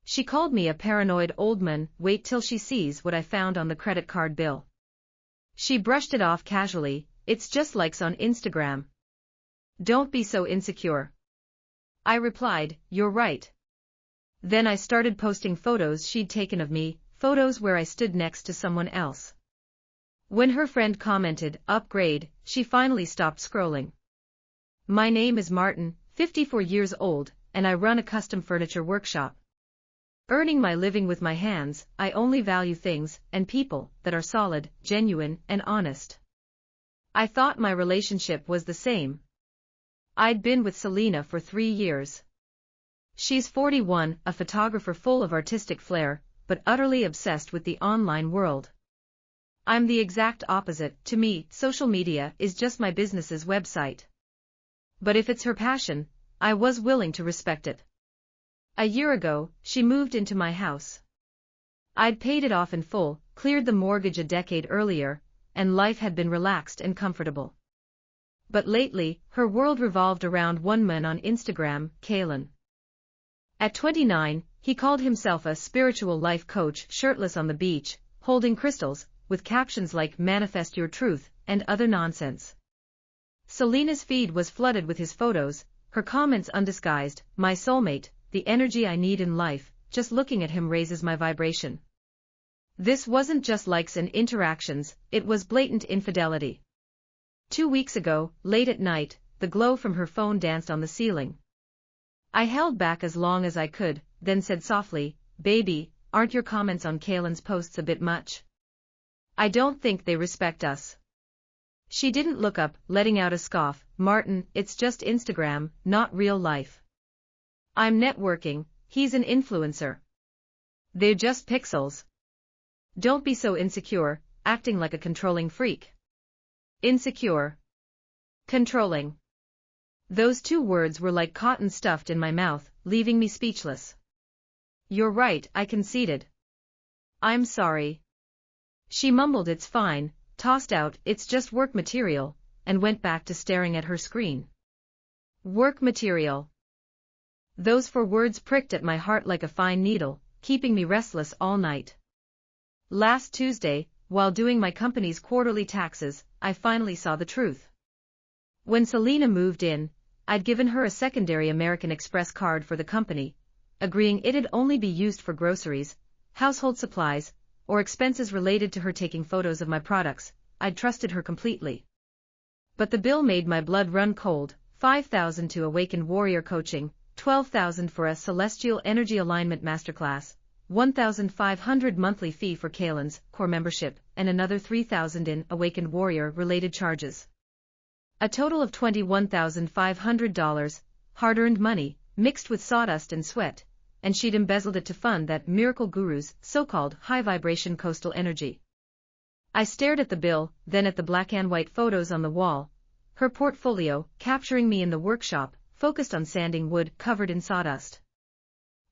She called me a paranoid old man. Wait till she sees what I found on the credit card bill. She brushed it off casually. It's just likes on Instagram. Don't be so insecure. I replied, you're right. Then I started posting photos she'd taken of me, photos where I stood next to someone else. When her friend commented, upgrade, she finally stopped scrolling. My name is Martin, 54 years old, and I run a custom furniture workshop. Earning my living with my hands, I only value things and people that are solid, genuine, and honest. I thought my relationship was the same. I'd been with Selena for 3 years. She's 41, a photographer full of artistic flair, but utterly obsessed with the online world. I'm the exact opposite. To me, social media is just my business's website. But if it's her passion, I was willing to respect it. A year ago, she moved into my house. I'd paid it off in full, cleared the mortgage a decade earlier, and life had been relaxed and comfortable. But lately, her world revolved around one man on Instagram, Kalen. At 29, he called himself a spiritual life coach, shirtless on the beach, holding crystals, with captions like "Manifest Your Truth" and other nonsense. Selena's feed was flooded with his photos, her comments undisguised, "My soulmate, the energy I need in life, just looking at him raises my vibration." This wasn't just likes and interactions, it was blatant infidelity. 2 weeks ago, late at night, the glow from her phone danced on the ceiling. I held back as long as I could, then said softly, "Baby, aren't your comments on Kalen's posts a bit much? I don't think they respect us." She didn't look up, letting out a scoff. "Martin, it's just Instagram, not real life. I'm networking, he's an influencer. They're just pixels. Don't be so insecure, acting like a controlling freak." Insecure. Controlling. Those 2 words were like cotton stuffed in my mouth, leaving me speechless. "You're right," I conceded. "I'm sorry." She mumbled "it's fine," tossed out "it's just work material," and went back to staring at her screen. Work material. Those 4 words pricked at my heart like a fine needle, keeping me restless all night. Last Tuesday, while doing my company's quarterly taxes, I finally saw the truth. When Selena moved in, I'd given her a secondary American Express card for the company, agreeing it'd only be used for groceries, household supplies, or expenses related to her taking photos of my products. I'd trusted her completely. But the bill made my blood run cold. $5,000 to Awakened Warrior Coaching, $12,000 for a Celestial Energy Alignment Masterclass, $1,500 monthly fee for Kalen's core membership, and another $3,000 in Awakened Warrior related charges. A total of $21,500, hard-earned money, mixed with sawdust and sweat, and she'd embezzled it to fund that miracle guru's so-called high-vibration coastal energy. I stared at the bill, then at the black and white photos on the wall, her portfolio, capturing me in the workshop, focused on sanding wood covered in sawdust.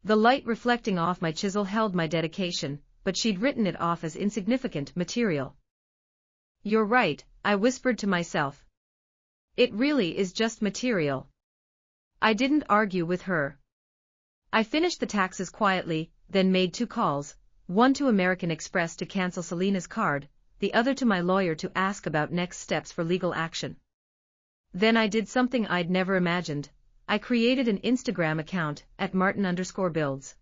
The light reflecting off my chisel held my dedication, but she'd written it off as insignificant material. "You're right," I whispered to myself. "It really is just material." I didn't argue with her. I finished the taxes quietly, then made 2 calls, one to American Express to cancel Selena's card, the other to my lawyer to ask about next steps for legal action. Then I did something I'd never imagined. I created an Instagram account, @Martin_builds.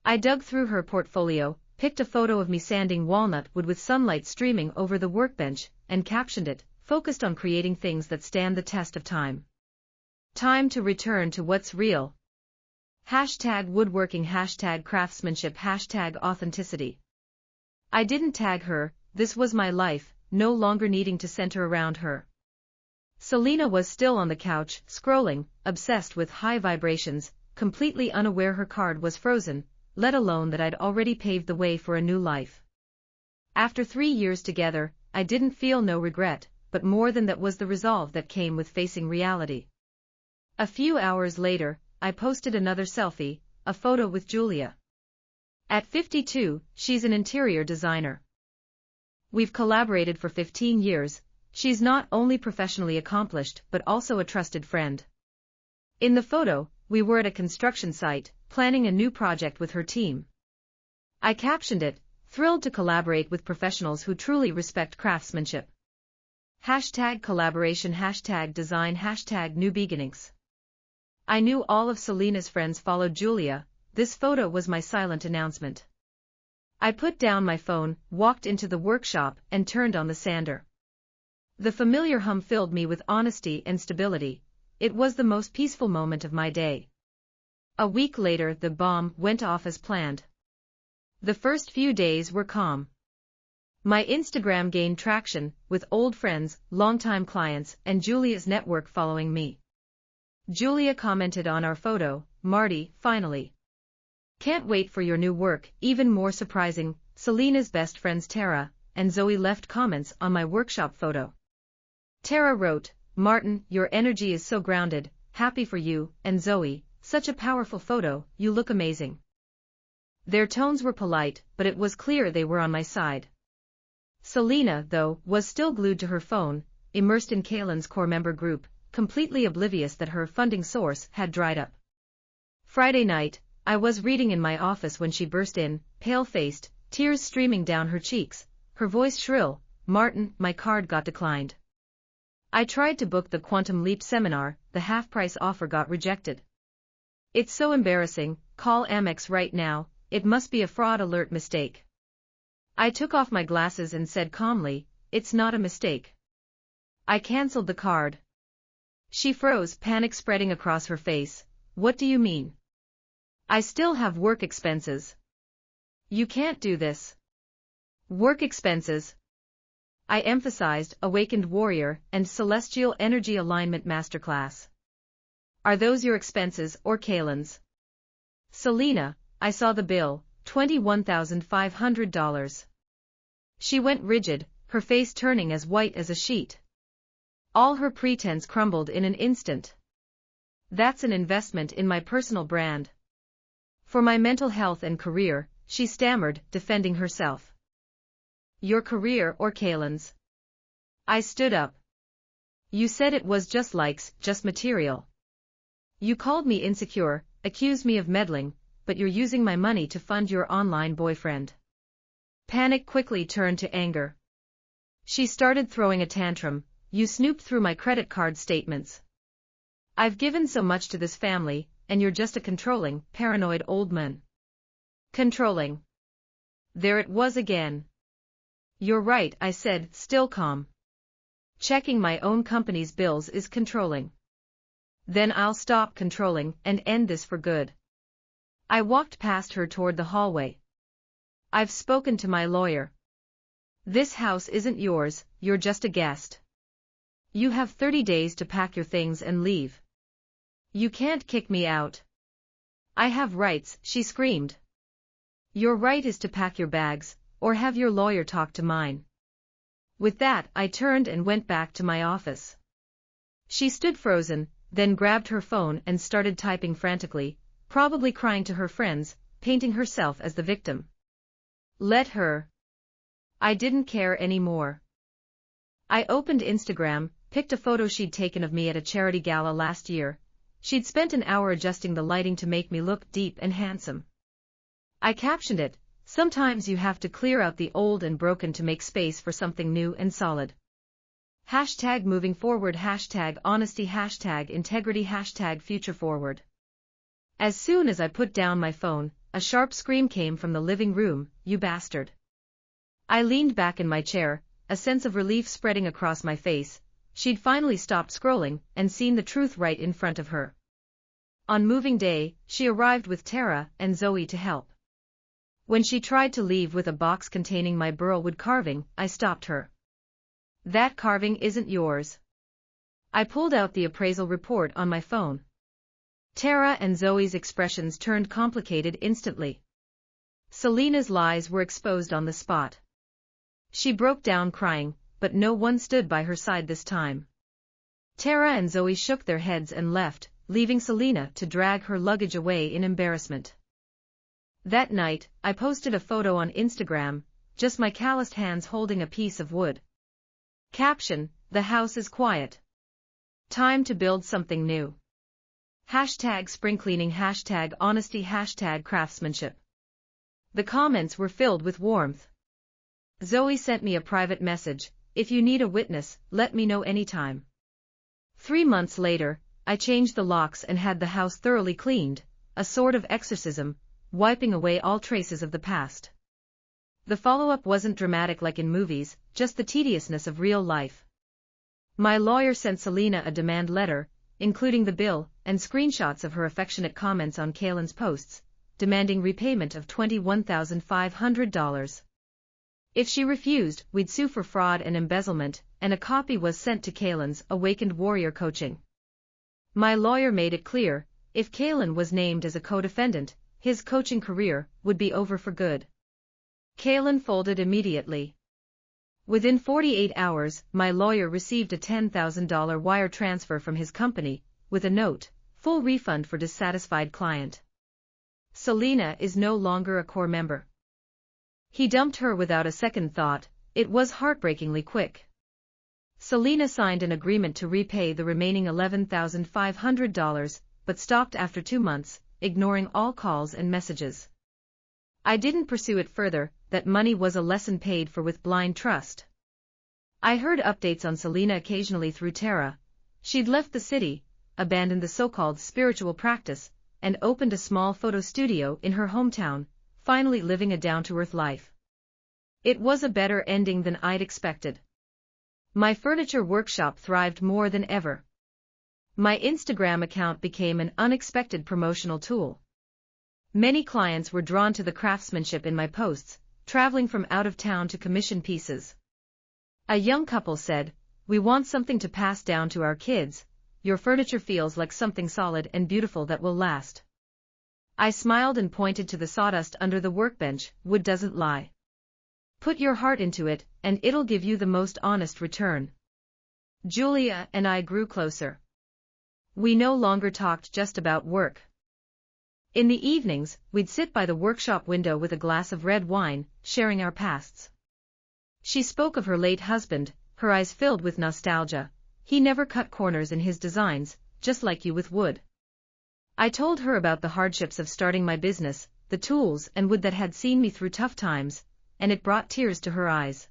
I dug through her portfolio, picked a photo of me sanding walnut wood with sunlight streaming over the workbench, and captioned it, "Focused on creating things that stand the test of time. Time to return to what's real." #woodworking, #craftsmanship, #authenticity. I didn't tag her, this was my life, no longer needing to center around her. Selena was still on the couch, scrolling, obsessed with high vibrations, completely unaware her card was frozen, let alone that I'd already paved the way for a new life. After 3 years together, I didn't feel no regret, but more than that was the resolve that came with facing reality. A few hours later, I posted another selfie, a photo with Julia. At 52, she's an interior designer. We've collaborated for 15 years, she's not only professionally accomplished but also a trusted friend. In the photo, we were at a construction site, planning a new project with her team. I captioned it, thrilled to collaborate with professionals who truly respect craftsmanship. Hashtag collaboration, hashtag design, hashtag new beginnings. I knew all of Selena's friends followed Julia. This photo was my silent announcement. I put down my phone, walked into the workshop, and turned on the sander. The familiar hum filled me with honesty and stability. It was the most peaceful moment of my day. A week later, the bomb went off as planned. The first few days were calm. My Instagram gained traction, with old friends, longtime clients, and Julia's network following me. Julia commented on our photo, "Marty, finally. Can't wait for your new work." Even more surprising, Selena's best friends Tara and Zoe left comments on my workshop photo. Tara wrote, "Martin, your energy is so grounded, happy for you," and Zoe, "Such a powerful photo, you look amazing." Their tones were polite, but it was clear they were on my side. Selena, though, was still glued to her phone, immersed in Kaylin's core member group, completely oblivious that her funding source had dried up. Friday night, I was reading in my office when she burst in, pale-faced, tears streaming down her cheeks, her voice shrill, "Martin, my card got declined. I tried to book the Quantum Leap seminar, the half-price offer got rejected. It's so embarrassing, call Amex right now, it must be a fraud alert mistake." I took off my glasses and said calmly, "It's not a mistake. I canceled the card." She froze, panic spreading across her face. "What do you mean? I still have work expenses. You can't do this." "Work expenses?" I emphasized, Awakened Warrior and Celestial Energy Alignment Masterclass. "Are those your expenses or Kaylin's?" "Selena," I saw the bill, $21,500. She went rigid, her face turning as white as a sheet. All her pretense crumbled in an instant. "That's an investment in my personal brand. For my mental health and career," she stammered, defending herself. "Your career or Kaylin's?" I stood up. "You said it was just likes, just material. You called me insecure, accused me of meddling, but you're using my money to fund your online boyfriend." Panic quickly turned to anger. She started throwing a tantrum. "You snooped through my credit card statements. I've given so much to this family, and you're just a controlling, paranoid old man." Controlling. There it was again. "You're right," I said, still calm. "Checking my own company's bills is controlling. Then I'll stop controlling and end this for good." I walked past her toward the hallway. "I've spoken to my lawyer. This house isn't yours, you're just a guest. You have 30 days to pack your things and leave. You can't kick me out." "I have rights," she screamed. "Your right is to pack your bags, or have your lawyer talk to mine." With that, I turned and went back to my office. She stood frozen, then grabbed her phone and started typing frantically, probably crying to her friends, painting herself as the victim. Let her. I didn't care anymore. I opened Instagram, picked a photo she'd taken of me at a charity gala last year. She'd spent an hour adjusting the lighting to make me look deep and handsome. I captioned it, "Sometimes you have to clear out the old and broken to make space for something new and solid." Hashtag moving forward, hashtag honesty, hashtag integrity, hashtag future forward. As soon as I put down my phone, a sharp scream came from the living room, "You bastard." I leaned back in my chair, a sense of relief spreading across my face. She'd finally stopped scrolling and seen the truth right in front of her. On moving day, she arrived with Tara and Zoe to help. When she tried to leave with a box containing my burlwood carving, I stopped her. "That carving isn't yours." I pulled out the appraisal report on my phone. Tara and Zoe's expressions turned complicated instantly. Selena's lies were exposed on the spot. She broke down crying, but no one stood by her side this time. Tara and Zoe shook their heads and left, leaving Selena to drag her luggage away in embarrassment. That night, I posted a photo on Instagram, just my calloused hands holding a piece of wood. Caption: "The house is quiet. Time to build something new." Hashtag spring cleaning, hashtag honesty, hashtag craftsmanship. The comments were filled with warmth. Zoe sent me a private message, "If you need a witness, let me know anytime." 3 months later, I changed the locks and had the house thoroughly cleaned, a sort of exorcism, wiping away all traces of the past. The follow-up wasn't dramatic like in movies, just the tediousness of real life. My lawyer sent Selena a demand letter, including the bill and screenshots of her affectionate comments on Kaylin's posts, demanding repayment of $21,500. If she refused, we'd sue for fraud and embezzlement, and a copy was sent to Kaylin's Awakened Warrior Coaching. My lawyer made it clear, if Kaylin was named as a co-defendant, his coaching career would be over for good. Kaylin folded immediately. Within 48 hours, my lawyer received a $10,000 wire transfer from his company, with a note, "Full refund for dissatisfied client." Selena is no longer a core member. He dumped her without a second thought. It was heartbreakingly quick. Selena signed an agreement to repay the remaining $11,500, but stopped after 2 months, ignoring all calls and messages. I didn't pursue it further, that money was a lesson paid for with blind trust. I heard updates on Selena occasionally through Tara. She'd left the city, abandoned the so-called spiritual practice, and opened a small photo studio in her hometown, finally living a down-to-earth life. It was a better ending than I'd expected. My furniture workshop thrived more than ever. My Instagram account became an unexpected promotional tool. Many clients were drawn to the craftsmanship in my posts, traveling from out of town to commission pieces. A young couple said, "We want something to pass down to our kids. Your furniture feels like something solid and beautiful that will last." I smiled and pointed to the sawdust under the workbench. Wood doesn't lie. Put your heart into it, and it'll give you the most honest return. Julia and I grew closer. We no longer talked just about work. In the evenings, we'd sit by the workshop window with a glass of red wine, sharing our pasts. She spoke of her late husband, her eyes filled with nostalgia. "He never cut corners in his designs, just like you with wood." I told her about the hardships of starting my business, the tools and wood that had seen me through tough times, and it brought tears to her eyes.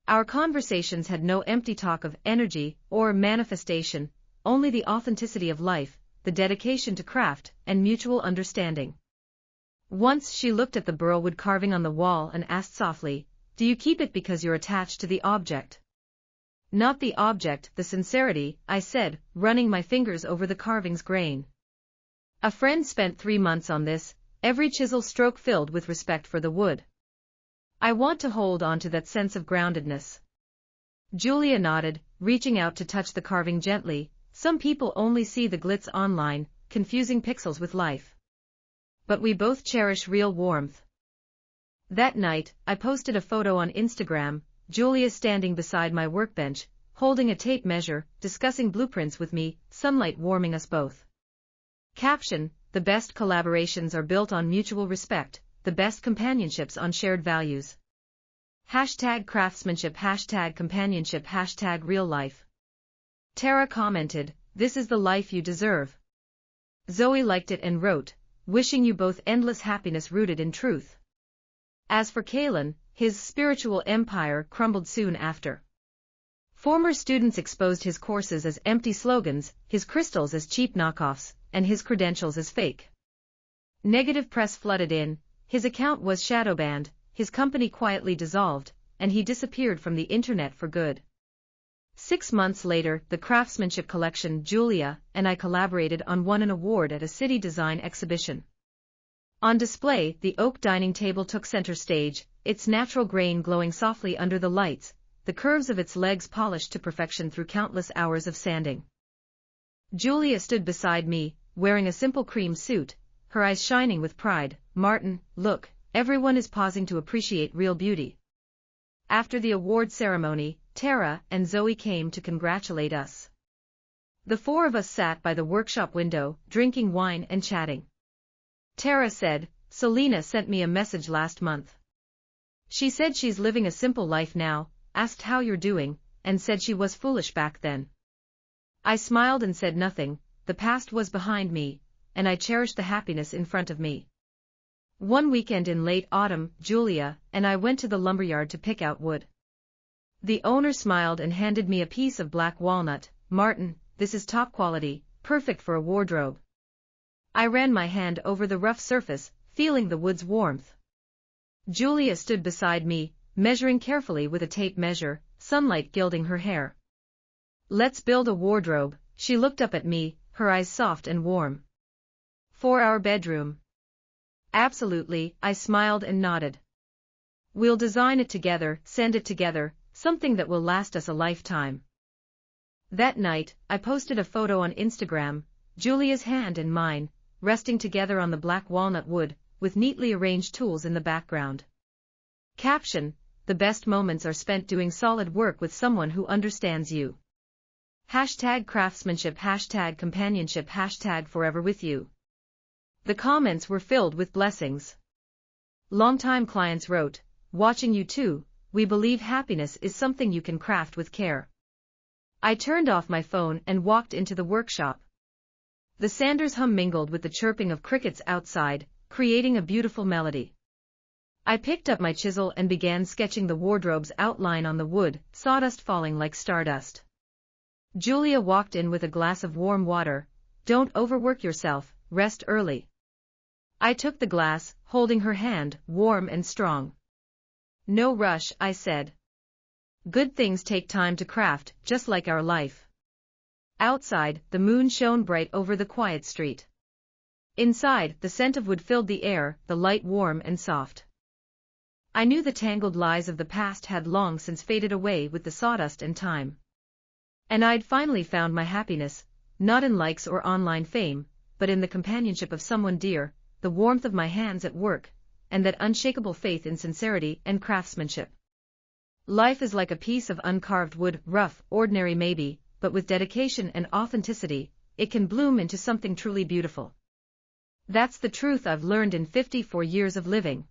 Our conversations had no empty talk of energy or manifestation, only the authenticity of life, the dedication to craft, and mutual understanding. Once she looked at the burlwood carving on the wall and asked softly, "Do you keep it because you're attached to the object?" "Not the object, the sincerity," I said, running my fingers over the carving's grain. A friend spent 3 months on this, every chisel stroke filled with respect for the wood. I want to hold on to that sense of groundedness. Julia nodded, reaching out to touch the carving gently. Some people only see the glitz online, confusing pixels with life. But we both cherish real warmth. That night, I posted a photo on Instagram, Julia standing beside my workbench, holding a tape measure, discussing blueprints with me, sunlight warming us both. Caption: "The best collaborations are built on mutual respect, the best companionships on shared values." Hashtag craftsmanship, hashtag companionship, hashtag real life. Tara commented, "This is the life you deserve." Zoe liked it and wrote, "Wishing you both endless happiness rooted in truth." As for Kaylin, his spiritual empire crumbled soon after. Former students exposed his courses as empty slogans, his crystals as cheap knockoffs, and his credentials as fake. Negative press flooded in, his account was shadowbanned, his company quietly dissolved, and he disappeared from the internet for good. 6 months later, the craftsmanship collection Julia and I collaborated on won an award at a city design exhibition. On display, the oak dining table took center stage, its natural grain glowing softly under the lights, the curves of its legs polished to perfection through countless hours of sanding. Julia stood beside me, wearing a simple cream suit, her eyes shining with pride. "Martin, look, everyone is pausing to appreciate real beauty." After the award ceremony, Tara and Zoe came to congratulate us. The 4 of us sat by the workshop window, drinking wine and chatting. Tara said, "Selena sent me a message last month. She said she's living a simple life now, asked how you're doing, and said she was foolish back then." I smiled and said nothing, the past was behind me, and I cherished the happiness in front of me. One weekend in late autumn, Julia and I went to the lumberyard to pick out wood. The owner smiled and handed me a piece of black walnut. "Martin, this is top quality, perfect for a wardrobe." I ran my hand over the rough surface, feeling the wood's warmth. Julia stood beside me, measuring carefully with a tape measure, sunlight gilding her hair. "Let's build a wardrobe," she looked up at me, her eyes soft and warm. "For our bedroom?" "Absolutely," I smiled and nodded. "We'll design it together, send it together, something that will last us a lifetime." That night, I posted a photo on Instagram, Julia's hand in mine, resting together on the black walnut wood, with neatly arranged tools in the background. Caption: "The best moments are spent doing solid work with someone who understands you." #craftsmanship, #companionship, #forever with you. The comments were filled with blessings. Longtime clients wrote, "Watching you too, we believe happiness is something you can craft with care." I turned off my phone and walked into the workshop. The Sanders hum mingled with the chirping of crickets outside, creating a beautiful melody. I picked up my chisel and began sketching the wardrobe's outline on the wood, sawdust falling like stardust. Julia walked in with a glass of warm water. "Don't overwork yourself, rest early." I took the glass, holding her hand, warm and strong. "No rush," I said. "Good things take time to craft, just like our life." Outside, the moon shone bright over the quiet street. Inside, the scent of wood filled the air, the light warm and soft. I knew the tangled lies of the past had long since faded away with the sawdust and time. And I'd finally found my happiness, not in likes or online fame, but in the companionship of someone dear, the warmth of my hands at work, and that unshakable faith in sincerity and craftsmanship. Life is like a piece of uncarved wood, rough, ordinary maybe, but with dedication and authenticity, it can bloom into something truly beautiful. That's the truth I've learned in 54 years of living.